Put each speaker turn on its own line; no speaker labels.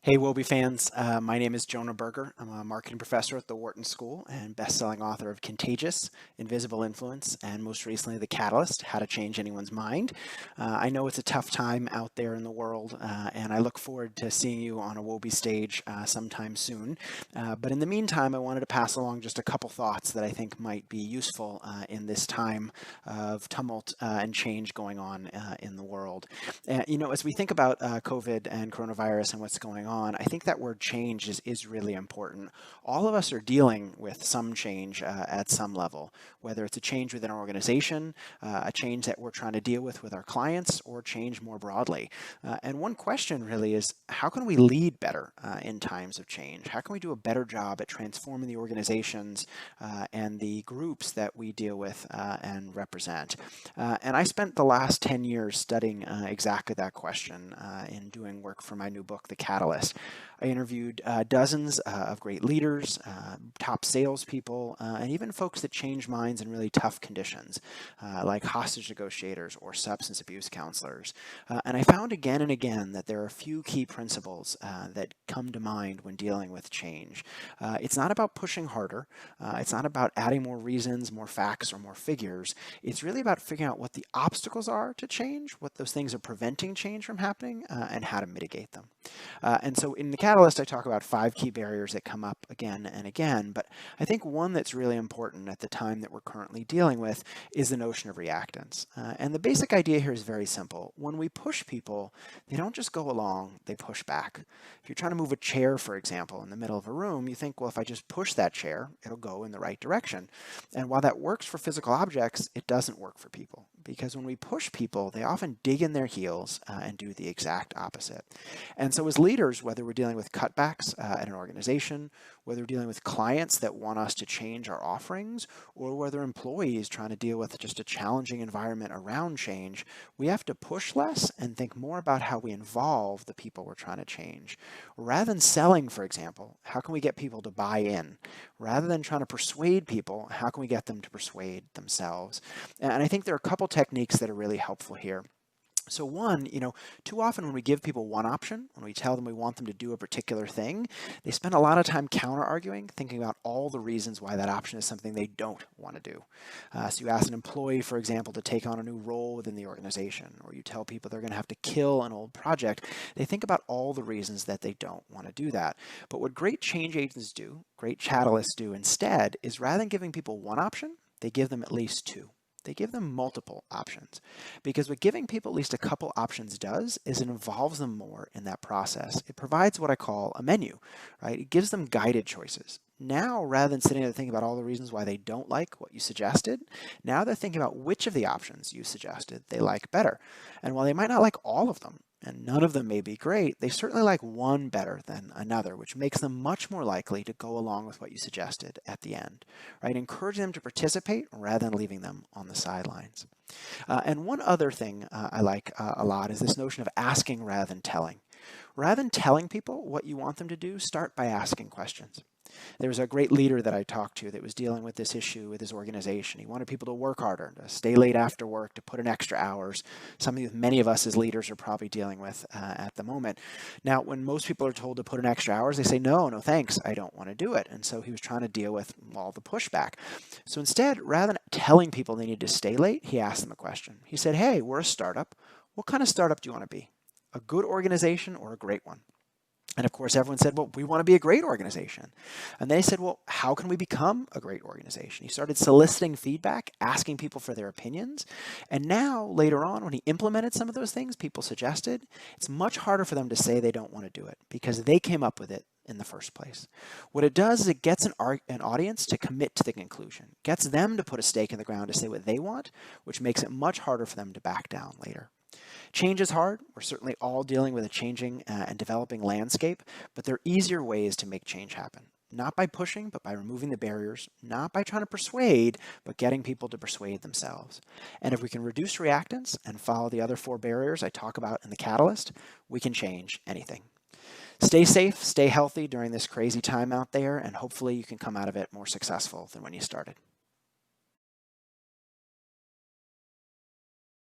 Hey, WOBI fans. My name is Jonah Berger. I'm a marketing professor at the Wharton School and best-selling author of Contagious, Invisible Influence, and most recently, The Catalyst, How to Change Anyone's Mind. I know it's a tough time out there in the world, and I look forward to seeing you on a WOBI stage sometime soon. But in the meantime, I wanted to pass along just a couple thoughts that I think might be useful in this time of tumult and change going on in the world. As we think about COVID and coronavirus and what's going on, I think that word change is really important. All of us are dealing with some change at some level, whether it's a change within our organization, a change that we're trying to deal with our clients, or change more broadly. And one question really is, how can we lead better in times of change? How can we do a better job at transforming the organizations and the groups that we deal with and represent? And I spent the last 10 years studying exactly that question in doing work for my new book, The Catalyst. I interviewed dozens of great leaders, top salespeople, and even folks that change minds in really tough conditions, like hostage negotiators or substance abuse counselors. And I found again and again that there are a few key principles that come to mind when dealing with change. It's not about pushing harder. It's not about adding more reasons, more facts, or more figures. It's really about figuring out what the obstacles are to change, what those things are preventing change from happening, and how to mitigate them. And so in The Catalyst, I talk about 5 key barriers that come up again and again, but I think one that's really important at the time that we're currently dealing with is the notion of reactance. And the basic idea here is very simple. When we push people, they don't just go along, they push back. If you're trying to move a chair, for example, in the middle of a room, you think, well, if I just push that chair, it'll go in the right direction. And while that works for physical objects, it doesn't work for people. Because when we push people, they often dig in their heels and do the exact opposite. And so as leaders, whether we're dealing with cutbacks at an organization, whether we're dealing with clients that want us to change our offerings, or whether employees trying to deal with just a challenging environment around change, we have to push less and think more about how we involve the people we're trying to change. Rather than selling, for example, how can we get people to buy in? Rather than trying to persuade people, how can we get them to persuade themselves? And I think there are a couple techniques that are really helpful here. So one, too often when we give people one option, when we tell them we want them to do a particular thing, they spend a lot of time counter-arguing, thinking about all the reasons why that option is something they don't want to do. So you ask an employee, for example, to take on a new role within the organization, or you tell people they're going to have to kill an old project, they think about all the reasons that they don't want to do that. But what great change agents do, great catalysts do instead, is rather than giving people one option, they give them at least 2. They give them multiple options, because what giving people at least a couple options does is it involves them more in that process. It provides what I call a menu, right? It gives them guided choices. Now, rather than sitting there thinking about all the reasons why they don't like what you suggested, now they're thinking about which of the options you suggested they like better. And while they might not like all of them, and none of them may be great, they certainly like one better than another, which makes them much more likely to go along with what you suggested at the end, right? Encourage them to participate rather than leaving them on the sidelines. And one other thing I like a lot is this notion of asking rather than telling. Rather than telling people what you want them to do, start by asking questions. There was a great leader that I talked to that was dealing with this issue with his organization. He wanted people to work harder, to stay late after work, to put in extra hours, something that many of us as leaders are probably dealing with at the moment. Now, when most people are told to put in extra hours, they say, no, thanks, I don't want to do it. And so he was trying to deal with all the pushback. So instead, rather than telling people they need to stay late, he asked them a question. He said, hey, we're a startup. What kind of startup do you want to be? A good organization or a great one? And of course, everyone said, well, we want to be a great organization. And they said, well, how can we become a great organization? He started soliciting feedback, asking people for their opinions. And now, later on, when he implemented some of those things people suggested, it's much harder for them to say they don't want to do it because they came up with it in the first place. What it does is it gets an audience to commit to the conclusion, gets them to put a stake in the ground to say what they want, which makes it much harder for them to back down later. Change is hard. We're certainly all dealing with a changing and developing landscape, but there are easier ways to make change happen. Not by pushing, but by removing the barriers, not by trying to persuade, but getting people to persuade themselves. And if we can reduce reactance and follow the other 4 barriers I talk about in The Catalyst, we can change anything. Stay safe, stay healthy during this crazy time out there, and hopefully you can come out of it more successful than when you started.